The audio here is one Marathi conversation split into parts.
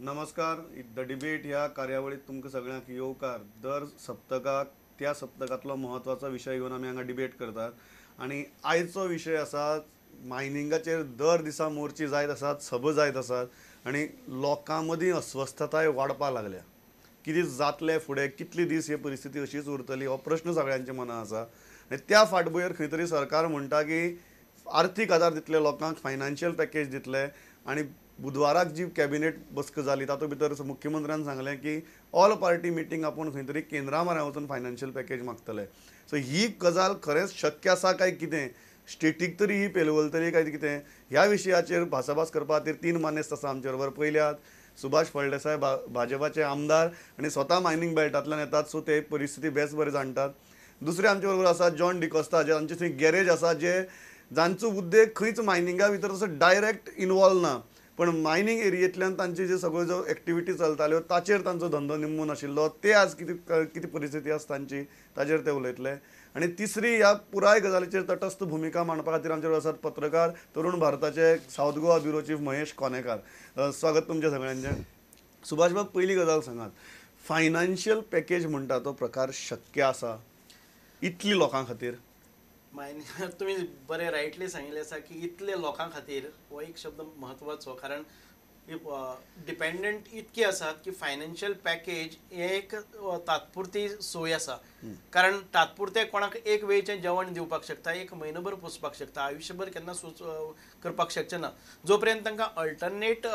नमस्कार. द डिबेट ह्या कार्यावळीत तुमकां सगळ्यांक येवकार. दर सप्तकाक त्या सप्तकातलो महत्वाचो विशय घेवन आमी हांगा डिबेट करतात. आणि आयचो विशय आसा मायनिंगाचेर दर दिसा मोर्ची जायत आसात, सभा जायत आसात आणि लोकां मदीं अस्वस्थताय वाडपाक लागल्या. कितें जातलें फुडें, कितले दीस ही परिस्थिती अशीच उरतली हो प्रश्न सगळ्यांच्या मनां आसा. आनी त्या फाटभुंयेर खंय तरी सरकार म्हणटा की आर्थीक आदार दितले लोकांक, फायनान्शियल पॅकेज दितले. आणि बुधवाराक जी कॅबिनेट बसका जाली तातूंत भितर मुख्यमंत्र्यान सांगलें की ऑल पार्टी मिटींग आपूण खंय तरी केंद्रा म्हऱ्या वचून फायनान्शियल पॅकेज मागतले. सो ही गजाल खरेंच शक्य आसा काय कितें, स्टेटीक तरी ही पेलवलतली काय कितें, ह्या विशयाचेर भासाभास करपा खातीर 3 मानेस्त आसा आमचे बरोबर. पयल्यात सुभाष फळदेसाय, भाजपाचे आमदार आणि स्वता मायनिंग बेल्टांतल्यान येतात, सो ते परिस्थिती बेस बरें जाणटात. दुसरे आमचे बरोबर आसा जॉन डिकोस्ता, जे आमचे थंय गॅरेज आसा, जे जांचो उद्देग खंयच मायनिंगा भितर तसो डायरेक्ट इनवॉल्व ना, पण मायनिंग एरियेंतल्यान तांचे जे सगळ्यो ज्यो एक्टिविटी चलताल्यो ताचेर तांचो धंदो निम्मून आशिल्लो. ते आज कितें परिस्थिती आसा तांची ताचेर ते उलयतले. आणि तिसरी ह्या पुराय गजालीचेर तटस्थ भुमिका मांडपा खातीर आमचे आसात पत्रकार, तरुण भारताचे सावथ गोवा ब्युरो चीफ महेश कोनेकार. स्वागत तुमचे सगळ्यांचें. सुभाष बाब, पयली गजाल सांगात, फायनान्शियल पॅकेज म्हणटा तो प्रकार शक्य आसा इतली लोकां खातीर? मायनिंग तुम्ही बरे रायटली सांगिल्लें आसा की इतले लोकां खातीर हो एक शब्द म्हत्वाचो, कारण डिपेंडंट इतके आसात की फायनान्शियल पॅकेज हे एक तात्पुरती सोय आसा. कारण तात्पुरते कोणाक एक वेळचें जेवण दिवपाक शकता, एक म्हयनोभर पोसपाक शकता, आयुश्यभर केन्ना करपाक शकचे ना. जो पर्यंत तांकां अल्टरनेट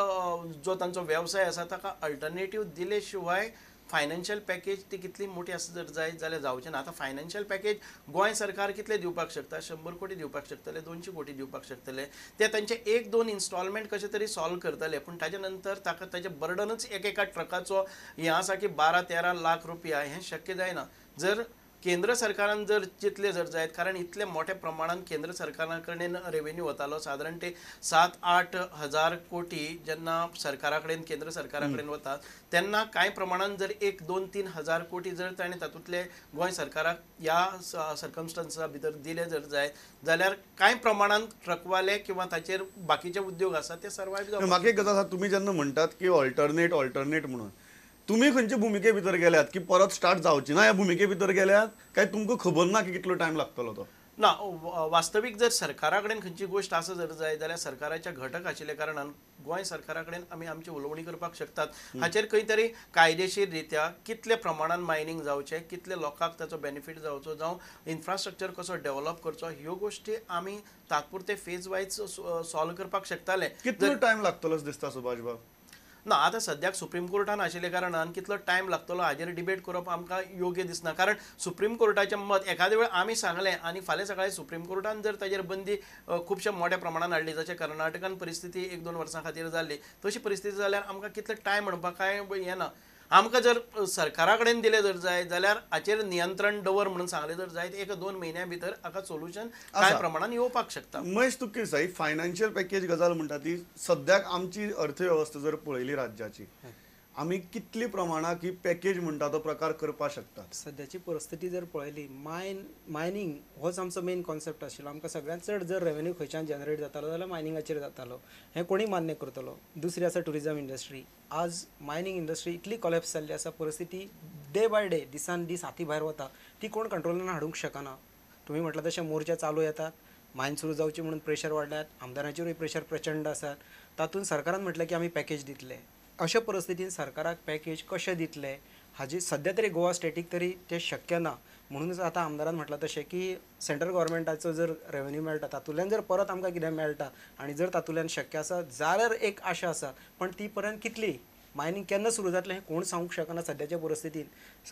जो तांचो वेवसाय आसा ताका अल्टरनेटीव दिले शिवाय फायनान्शियल पॅकेज ती कितली मोठी आसा जर जायत जाल्यार जावचें ना. आतां फायनान्शियल पॅकेज गोंय सरकार कितले दिवपाक शकता? 100 कोटी दिवपाक शकतले, 200 कोटी दिवपाक शकतले. ते तांचे 1-2 इन्स्टॉलमेंट कशे तरी सॉल्व करतले, पूण ताच्या नंतर ताका ताचें बर्डनच एका ट्रकाचो हें आसा की 12-13 लाख रुपया हें शक्य जायना. जर केंद्र सरकारान जर चितले जर जायत, कारण इतले मोठ्या प्रमाणात केंद्र सरकारा कडेन रेव्हेन्यू वतालो, सादारण ते 7-8 हजार कोटी जेन्ना सरकारा कडेन केंद्र सरकारा कडेन वतात तेन्ना कांय प्रमाणात जर 1-2-3 हजार कोटी जर ताणें तातूंतले गोंय सरकाराक ह्या सर्कमस्टन्सा भितर दिले जर जायत जाल्यार कांय प्रमाणात ट्रकवाले किंवा ताचेर बाकीचे उद्योग आसा ते सर्वायव जावपाक. म्हाका एक गजाल आसा, तुमी जेन्ना म्हणटात की ऑल्टरनेट म्हणून, तुम्ही खंयचे भुमिके भितर गेल्यात की परत स्टार्ट जावची ना ह्या भुमिके भितर गेल्यात काय तुमकां खबर ना की कितलो टायम लागतलो तो? ना, वास्तवीक जर सरकारा कडेन खंयची गोष्ट आसा जर जाय जाल्यार सरकाराच्या घटक आशिल्ल्या कारणान गोंय सरकारा कडेन आमी आमची उलोवणी करपाक शकतात. हाचेर खंय तरी कायदेशीर रित्या कितले प्रमाणात मायनिंग जावचें, कितले लोकांक ताचो बेनिफीट जावचो, जावं इन्फ्रास्ट्रक्चर कसो डेव्हलप करचो, ह्यो गोश्टी आमी तात्पुरते फेज वायज सॉल्व करपाक शकताले. कितलो टायम लागतलो दिसता सुभाष बाब? ना, आतां सद्याक सुप्रीम कोर्टान आशिल्ल्या कारणान कितलो टायम लागतलो हाजेर डिबेट करप आमकां योग्य दिसना. कारण सुप्रीम कोर्टाचें मत एखादे वेळ आमी सांगलें आनी फाल्यां सकाळीं सुप्रीम कोर्टान जर ताजेर बंदी खुबशा मोठ्या प्रमाणात हाडली, जशें कर्नाटकान परिस्थिती 1-2 वर्सां खातीर जाल्ली, तशी परिस्थिती जाल्यार आमकां कितलो टायम म्हणपाक कांय हें ना. आमकां जर सरकारा कडेन दिले जर जाय जाल्यार हाचेर नियंत्रण दवर म्हणून सांगलें जर जायत 1-2 म्हयन्या भितर हाका सोल्युशन कांय प्रमाणात येवपाक शकता. महेश, तूं कितें दिसता, फायनान्शियल पॅकेज गजाल म्हणटा ती सद्याक आमची अर्थवेवस्था जर पळयली राज्याची, आमी कितली प्रमाणात ही पॅकेज म्हणटा तो प्रकार करपाक शकतात? सद्याची परिस्थिती जर पळयली, मायनिंग होच आमचो मेन कॉन्सेप्ट आशिल्लो. आमकां सगळ्यांत चड जर रेव्हेन्यू खंयच्यान जनरेट जातालो जाल्यार मायनिंगाचेर जातालो, हें कोणी मान्य करतलो. दुसरी आसा टुरिजम इंडस्ट्री. आज मायनिंग इंडस्ट्री इतली कॉलेप्स जाल्ली आसा, परिस्थिती डे बाय डे, दिसान दीस हाती भायर वता, ती कोण कंट्रोलान हाडूंक शकना. तुमी म्हटलां तशें मोर्चा चालू येतात, मायन सुरू जावची म्हणून प्रेशर वाडल्यात, आमदारांचेरूय प्रेशर प्रचंड आसात. तातूंत सरकारान म्हटलें की आमी पॅकेज दितले. अशा परिस्थितीन सरकाराक पॅकेज कशें दितले हाजी सद्या तरी गोवा स्टेटीक तरी ते शक्य ना. म्हणूनच आतां आमदारान म्हटलां तशें की सेंट्रल गव्हर्मेंटाचो जर रेव्हेन्यू मेळटा तातूंतल्यान जर परत आमकां कितें मेळटा आनी जर तातूंतल्यान शक्य आसा जाल्यार एक आशा आसा, पण ती पर्यंत कितली मायनिंग केन्ना सुरू जातलें हें कोण सांगूंक शकना सद्याच्या परिस्थितीन.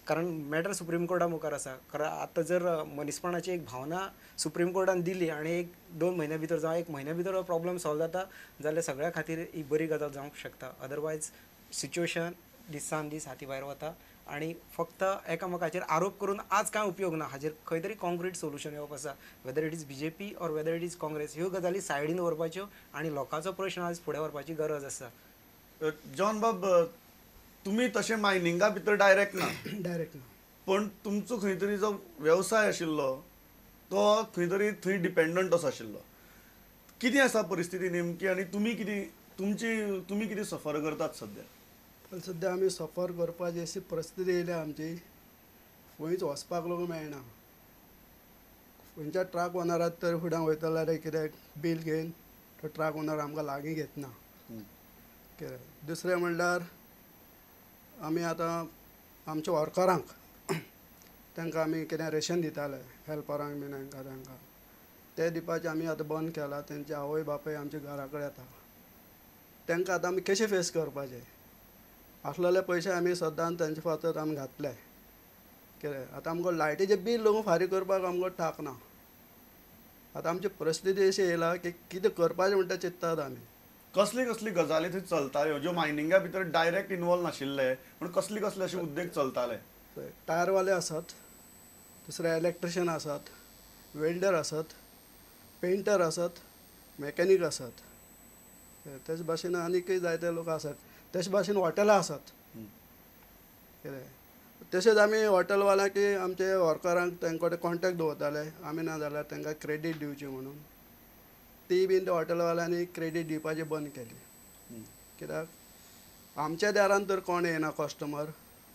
कारण मॅटर सुप्रीम कोर्टा मुखार आसा. कारण आतां जर मनीसपणाची एक भावना सुप्रीम कोर्टान दिली आनी 1-2 म्हयन्या भितर जावं 1 म्हयन्या भितर हो प्रॉब्लम सॉल्व जाता जाल्यार सगळ्या खातीर ही बरी गजाल जावंक शकता. अदरवायज सिच्युएशन दिसान दीस हाती भायर वता आनी फक्त एकामेकाचेर आरोप करून आज कांय उपयोग ना. हाजेर खंय तरी कॉन्क्रीट सोल्युशन येवप आसा. Whether it is BJP or whether it is Congress, ह्यो गजाली सायडीन व्हरपाच्यो आनी लोकांचो प्रश्न आज फुडें व्हरपाची गरज आसा. जॉन बाब, तुम्ही तशें मायनिंगा भितर डायरेक्ट ना, पण तुमचो खंय तरी जो व्यवसाय आशिल्लो तो खंय तरी थंय डिपेंडंटच आशिल्लो. कितें आसा परिस्थिती नेमकी, आनी तुमी कितें सफर करतात सध्या? सध्या आमी सफर करपाची अशी परिस्थिती येयल्या आमची खंयच वचपाक लागून मेळना. खंयच्या ट्रक ओनराक तर फुडें वयतलो जाल्यार कितें बील घेवन तो ट्रक ओनर आमकां लागीं घेतना. कितें दुसरें म्हणल्यार आमी आतां आमच्या वर्करांक तांकां आमी कितें रेशन दिताले हेल्परांक बीन हांकां तांकां ते दिवपाचें आमी आतां बंद केलां. तेंचे आवय बापूय आमच्या घरा कडेन येता. तांकां आतां आमी कशें फेस करपाचें. आसलेले पयशे आमी सद्दां तेंचे फातर आमी घातले. कितें आतां आमकां लायटीचें बील लागून फारीक करपाक आमकां टाक ना. आतां आमची परिस्थिती अशी येयला की कितें करपाचें म्हणटा चिंत्तात आमी. कसली कसली गजाली थंय चलताल्यो ज्यो मायनिंगा भितर डायरेक्ट इन्वॉल्व नाशिल्ले पूण कसली कसले अशे उद्देग चलताले. टायरवाले आसात, दुसरे इलेक्ट्रिशियन आसात, वेल्डर आसात, पेंटर आसात, मॅकॅनीक आसात. तेच भाशेन आनीकय जायते लोक आसात. तेच भाशेन हॉटेलां आसात. कितें तशेंच आमी हॉटेलवाल्यांक आमचे वर्करांक तेंचे कडेन कॉन्टेक्ट दवरताले. आमी ना जाल्यार तांकां क्रेडीट दिवची म्हणून. ती बीन त्या हॉटेलवाल्यांनी क्रेडीट दिवपाची बंद केली. कित्याक आमच्या दारान तर कोण येना कस्टमर,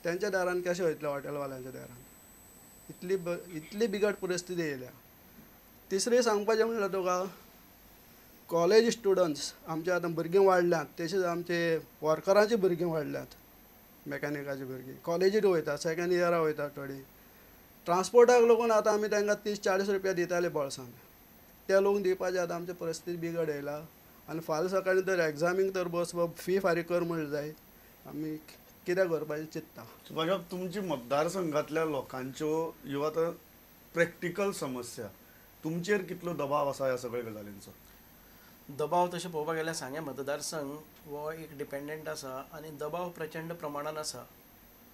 तेंच्या दारान कशें वयतले हॉटेलवाल्यांच्या दारान. इतली बिगड परिस्थिती येयल्या. तिसरी सांगपाचें म्हणल्यार तुका कॉलेज स्टुडंट्स आमचे आतां भुरगीं वाडल्यांत. तशेंच आमचे वर्करांची भुरगीं वाडल्यांत. मॅकॅनिकाची भुरगीं कॉलेजीक वयता, सेकंड इयरा वयता थोडीं. ट्रान्सपोर्टाक लागून आतां आमी तांकां 30-40 रुपया दिताले बोळसान. ते लोक दिवपाचे आतां आमची परिस्थिती बिगड येयला. आनी फाल्यां सकाळीं तर एग्जामीक तर बसप फी फारीक कर म्हणलें जाय. आमी कितें करपाचें चिंत्ता. सुभाष तुमची मतदारसंघातल्या लोकांच्यो ह्यो आतां प्रॅक्टिकल समस्या तुमचेर कितलो दबाव आसा ह्या सगळ्या गजालींचो. दबाव तशें पळोवपाक गेल्यार सांगे मतदारसंघ हो एक डिपेंडंट आसा आनी दबाव प्रचंड प्रमाणान आसा.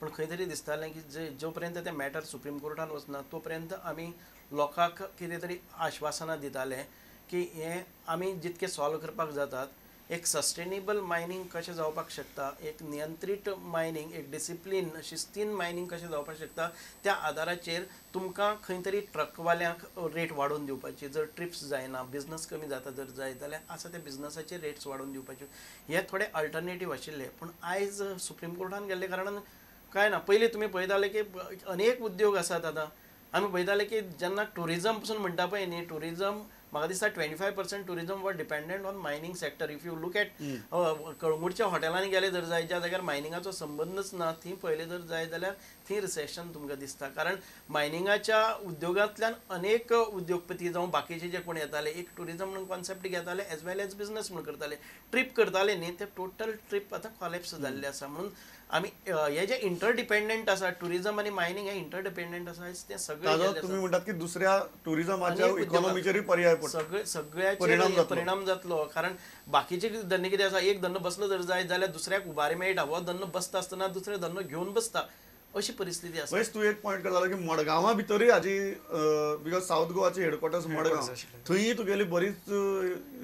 पूण खंय तरी दिसतालें की जो पर्यंत तें मॅटर सुप्रीम कोर्टान वचना तो पर्यंत आमी लोकांक कितें तरी आश्वासनां दिताले की हें आमी जितकें सॉल्व करपाक जातात. एक सस्टेनेबल मायनींग कशें जावपाक शकता, एक नियंत्रीत मायनींग, एक डिसिप्लीन शिस्तीन मायनींग कशें जावपाक शकता त्या आदाराचेर तुमकां खंय तरी ट्रकवाल्यांक रेट वाडोवन दिवपाची. जर ट्रिप्स जायना, बिजनस कमी जाता जर जायत जाल्यार आसा त्या बिजनसाचे रेट्स वाडोवन दिवपाच्यो. हे थोडे अल्टरनेटीव आशिल्ले. पूण आयज सुप्रीम कोर्टान गेल्ले कारणान काय ना. पयलीं तुमी पळयताले की अनेक उद्योग आसात. आतां आमी पळयताले की जेन्ना टुरिजम पसून म्हणटा पळय न्ही, टुरिजम म्हाका दिसता 25% tourism was dependent on mining sector. If you look at कळंगूटच्या हॉटेलांनी गेले जर जाय ज्या जाग्यार मायनिंगाचो संबंदच ना थंय पळयलें जर जाय जाल्यार थंय रिसेशन तुमकां दिसता. कारण मायनिंगाच्या उद्योगांतल्यान अनेक उद्योगपती जावं बाकीचे जे कोण येताले एक टुरिजम म्हणून कॉन्सेप्ट घेताले एज वेल एज बिजनस म्हणून करताले. ट्रीप करताले न्ही ते टोटल ट्रीप आतां कॉलेप्स जाल्ले आसा. म्हणून आमी हे जे इंटरडिपेंडंट आसा टुरिजम आनी मायनींग हे इंटरडिपेंडंट आसा ते सगळे तुम्ही म्हणटात की दुसऱ्या टुरिजमाच्या इकॉनॉमीचेर पर्याय पडटा. सगळ्याचे परिणाम जातलो. कारण बाकीचे धंदे कितें आसा एक धंदो बसलो जर जाय जाल्यार दुसऱ्याक उबारी मेळटा. हो धंदो बसता आसतना दुसरे धंदो घेवन बसता अशी परिस्थिती आसा. वयस तूं एक पॉयंट करतालो की मडगांवा भितरूय हाजी बिकॉज साऊथ गोवाचे हेडक्वॉर्टर्स मडगांव थंय तुगेली बरीच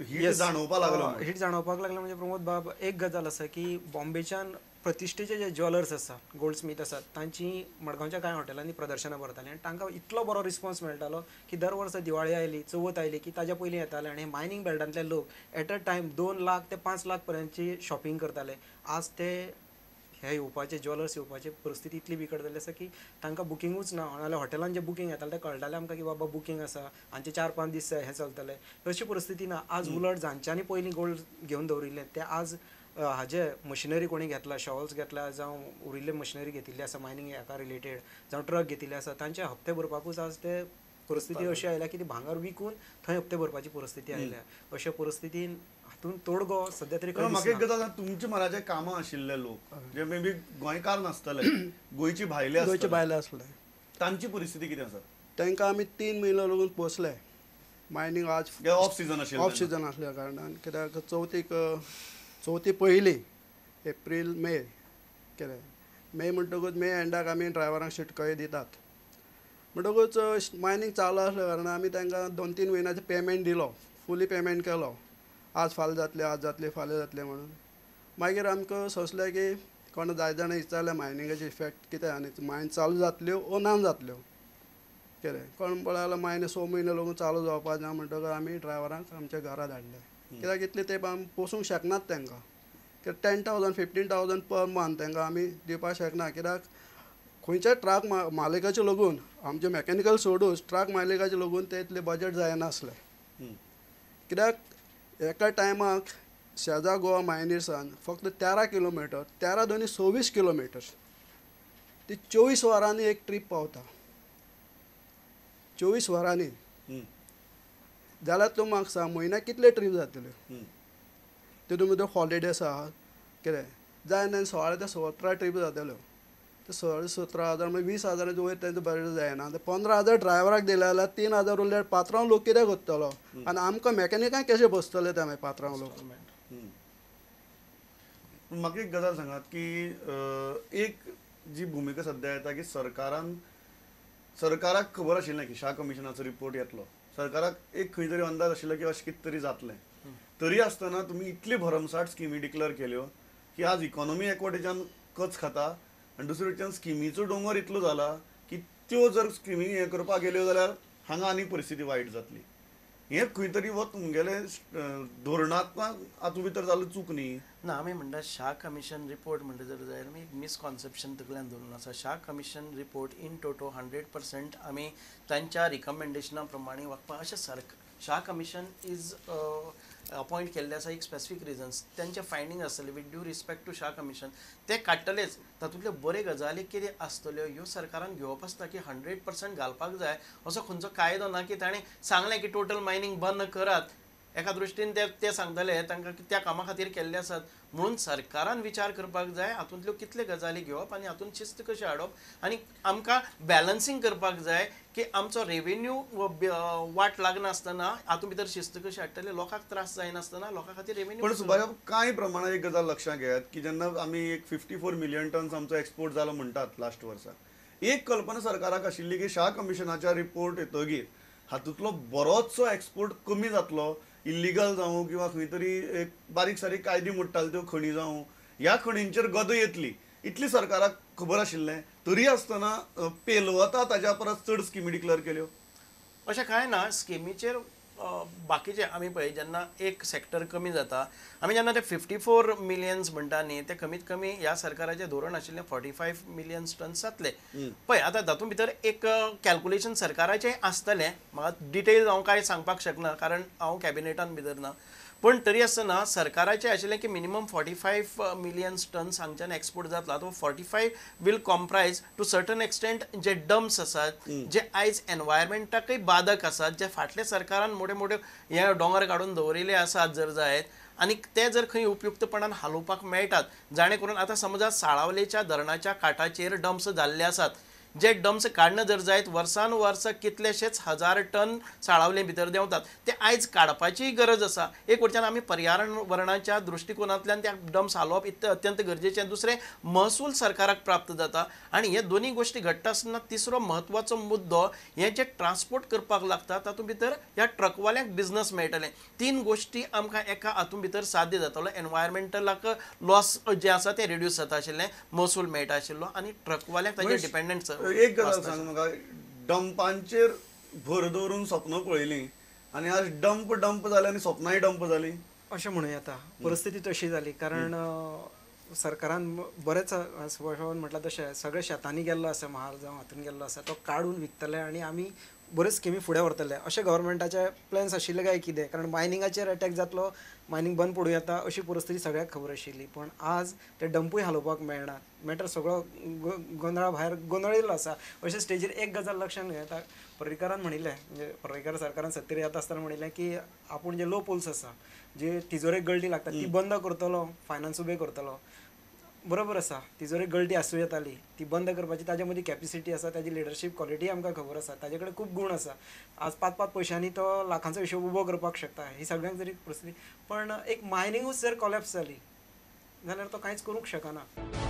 हीट जाणवपाक लागलो. हीट जाणवपाक लागला म्हणजे प्रमोद बाब एक गजाल आसा की बॉम्बेच्यान प्रतिश्ठेचे जे ज्वेलर्स आसा गोल्ड स्मीथ आसात तांची मडगांवच्या कांय हॉटेलांनी प्रदर्शनां भरतालीं आनी तांकां इतलो बरो रिस्पॉन्स मेळटालो की दर वर्सा दिवाळी आयली चवथ आयली की ताज्या पयलीं येताले आनी मायनींग बेल्टांतले लोक एट अ टायम 2 लाख ते 5 लाख पर्यंतची शॉपिंग करताले. आज ते हे येवपाचे ज्वेलर्स येवपाची परिस्थिती इतली बिकट जाल्ली आसा की तांकां बुकिंगूच ना. नाजाल्यार हॉटेलान जे बुकींग येतालें तें कळटालें आमकां की बाबा बुकींग आसा आमचे 4-5 दीस हें चलतलें. अशी परिस्थिती ना. आज उलट जांच्यांनी पयलीं गोल्ड घेवन दवरिल्ले ते आज हाजे मशिनरी कोणी घेतला, शॉवल्स घेतला जावं उरिल्ले मशिनरी घेतिल्ली आसा मायनींग हाका रिलेटेड जावं ट्रक घेतिल्ले आसा तांचे हप्ते भरपाकूच आज ते परिस्थिती अशी आयल्या की ती भांगर विकून थंय हप्ते भरपाची परिस्थिती आयल्या. अशा परिस्थितीन हातून तोडगो सध्या तरी म्हाका एक गजाल तुमचे मराचे कामां आशिल्ले लोक जे मे बी गोंयकार नासतले गोंयची भायले आसले तांची परिस्थिती कितें आसा. तांकां आमी 3 म्हयने लागून पोसले. मायनींग आज ऑफ सीजन आशिल्लें. ऑफ सीजन आसल्या कारणान कित्याक चवथी पयली एप्रील मे कितें मे म्हणटकूच मे एंडाक आमी ड्रायव्हरांक शिटकयो दितात. म्हणटकूच मायनींग चालू आसल्या कारणान आमी तांकां 2-3 म्हयन्याचो पेमेंट दिलो. फुली पेमेंट केलो. आज फाल्यां जातलें आज जातलें फाल्यां जातलें म्हणून. मागीर आमकां सोंसलें की कोण जाय जाणां विचारलें मायनिंगाचे इफेक्ट कितें आनी मायन चालू जातल्यो ओ ना जातल्यो कितें कोण पळयलो मायने 6 म्हयने लागून चालू जावपाक ना म्हणटकच आमी ड्रायव्हरांक आमच्या घरा धाडले. कित्याक इतले तेंप आमी पोसूंक शकनात तांकां. की 10,000 15,000 पर मंथ तांकां आमी दिवपाक शकना कित्याक खंयच्याय ट्रक मालिकाचे लागून आमचे मॅकॅनिकल सोडूच ट्रक मालिकाचे लागून ते इतले बजेट जायनासलें कित्याक एका टायमाक शेजा गोवा मायनीर्सान फक्त 13 किलोमिटर 13 दोनी 26 किलोमिटर ती 24 वरांनी एक ट्रीप पावता 24 वरांनी जाल्यार तूं म्हाका सांग म्हयन्याक कितले ट्रीप जातल्यो तितून भितर हॉलिडेज आहा कितें जाय ना 16 ते 17 ट्रीप जातल्यो ते 16-17,000 मागीर 20,000 वयर तेंचो बजेट जायना ते 15,000 ड्रायव्हराक दिले जाल्यार 3,000 उरल्यार पात्रांव लोक कितें करतलो आनी आमकां मॅकॅनिकांक कशे बसतले ते मागीर पात्रांव लोक म्हाका एक गजाल सांगात की एक जी भुमिका सध्या येता की सरकाराक खबर आशिल्लें की शाह कमिशनाचो रिपोर्ट येतलो सरकाराक एक खंय तरी अंदाज आशिल्लो की अशें कितें तरी जातलें तरी आसतना तुमी इतली भरमसाट स्किमी डिक्लेअर केल्यो की आज इकॉनॉमी एक वटेच्यान कच खाता आनी दुसरे वटेच्यान स्किमीचो डोंगर इतलो जाला की त्यो जर स्किमी हें करपाक गेल्यो जाल्यार हांगा आनी परिस्थिती वायट जातली हें खंय तरी वो तुमगेलें धोरणात्मक हातूंत भितर जाल्लो चूक न्ही ना आमी म्हणटा शाह कमिशन रिपोर्ट म्हणटा जर जाल्यार आमी एक मिसकॉन्सेप्शन तकल्यान दवरून आसा शाह कमिशन रिपोर्ट इन टोटो 100% आमी तांच्या रिकमेंडेशना प्रमाणे वागपाक अशें शाह कमिशन इज अपॉयंट केल्ले आसा एक स्पेसिफीक रिजन्स तेंचे फायंडींग आसतले with due respect to Shah commission ते काडटलेच तातूंतल्यो बरे गजाली कितें आसतल्यो ह्यो सरकारान घेवप आसता की 100% घालपाक जाय असो खंयचो कायदो ना की ताणें सांगलें की टोटल मायनींग बंद करात एका दृश्टीन ते सांगतले तांकां त्या कामा खातीर केल्ले आसात म्हणून सरकारान विचार करपाक जाय हातूंतल्यो कितले गजाली घेवप आनी हातूंत शिस्त कशी हाडप आनी आमकां बॅलन्सींग करपाक जाय की आमचो रेवेन्यू वाट लागनासतना हातूंत भितर शिस्त कशी हाडटले लोकांक त्रास जायनासतना लोकां खातीर रेवेन्यू पण सुभाष कांय प्रमाणात एक गजाल लक्षात घेयात की जेन्ना आमी एक 54 मिलियन टन्स आमचो एक्सपोर्ट जालो म्हणटात लास्ट वर्सा एक कल्पना सरकाराक आशिल्ली की शाह कमिशनाच्या रिपोर्ट येतगीर हातूंतलो बरोचसो एक्सपोर्ट कमी जातलो इल्लिगल जावं किंवा खंय तरी एक बारीक सारीक कायदे मोडटाले त्यो खणी जावं ह्या खणींचेर गद येतली इतली सरकाराक खबर आशिल्लें तरी आसतना पेलवता ताच्या परस चड स्किमी डिक्लेअर केल्यो अशें कांय ना स्किमीचेर बाकीचे आमी पळय जेन्ना एक सेक्टर कमी जाता आमी जेन्ना ते 54 मिलियन्स म्हणटा न्ही ते कमीत कमी ह्या सरकाराचें धोरण आशिल्लें 45 मिलियन्स टन्स जातले पळय आतां तातूंत भितर एक कॅल्कुलेशन सरकाराचें आसतलें म्हाका डिटेल हांव कांय सांगपाक शकना कारण हांव कॅबिनेटान भितर ना पण तरी आसतना सरकाराचें आशिल्लें की मिनिमम 45 मिलियन्स टन्स हांगच्यान एक्सपोर्ट जातलो तो 45 वील कॉम्प्रायज टू सर्टन एक्सटेंट जे डम्प्स आसात जे आयज एनवायरमेंटाकय बाधक आसात जे फाटल्या सरकारान मोठे मोठे हे डोंगर काडून दवरिल्ले आसात जर जायत आनी ते जर खंय उपयुक्तपणान हालोवपाक मेळटात जाणे करून आतां समजा साळावलेच्या धरणाच्या काठाचेर डम्प्स जाल्ले आसात जे डम्प्स काडणं जर जायत वर्सान वर्स कितलेशेच हजार टन साळावले भितर देंवतात ते आयज काडपाची गरज आसा एक वटच्यान आमी पर्यावरणाच्या दृश्टिकोनांतल्यान त्या डम्प्स हालोवप अत्यंत गरजेचें दुसरें महसूल सरकाराक प्राप्त जाता आनी हे दोनी गोश्टी घडटा आसतना तिसरो म्हत्वाचो मुद्दो हे जे ट्रान्सपोर्ट करपाक लागता तातूंत भितर ह्या ट्रकवाल्यांक बिझनस मेळटलें तीन गोश्टी आमकां एका हातूंत भितर साध्य जातलो एनवायरमेंटलाक लॉस जे आसा ते रिड्यूस जाता आशिल्लें महसूल मेळटा आशिल्लो आनी ट्रकवाल्यांक ताजेर डिपेंडंट एक गजाल सांग म्हाका डंपांचेर भर दवरून स्वप्न पळयलीं आनी आज डंप जाले आनी स्वप्नाय डंप जालीं अशें म्हणूं येता परिस्थिती तशी जाली कारण सरकारान बरेच म्हटलं तशें सगळे शेतांनी गेल्लो आसा म्हाल जावं हातून गेल्लो आसा तो काडून विकतले आनी आमी बऱ्यो स्किमी फुडें व्हरतले अशें गव्हर्मेंटाचे प्लॅन्स आशिल्ले काय कितें कारण मायनिंगाचेर अटॅक जातलो मायनींग बंद पडूं येता अशी परिस्थिती सगळ्याक खबर आशिल्ली पण आज ते डंपूय हालोवपाक मेळना मॅटर सगळो गोंधळा भायर गोंधळिल्लो आसा अशे स्टेजीर एक गजाल लक्षांत येता पर्रीकारान म्हणिल्लें म्हणजे पर्रीकार सरकारान सत्तेर येता आसतना म्हणिल्लें की आपूण जे लो पोल्स आसा जे तिजोरेक गळटी लागता ती बंद करतलो फायनान्स उबे करतलो बरोबर आसा तिजोरेक गळटी आसूं येताली ती बंद करपाची ताजे मदीं कॅपिसिटी आसा ताजी लिडरशीप क्वॉलिटी आमकां खबर आसा ताजे कडेन खूब गुण आसा आज 5-5 पयशांनी तो लाखांचो हिशोब उबो करपाक शकता ही सगळ्यांक जरी परिस्थिती पण एक मायनिंगूच जर कॉलॅप्स जाली जाल्यार तो कांयच करूंक शकना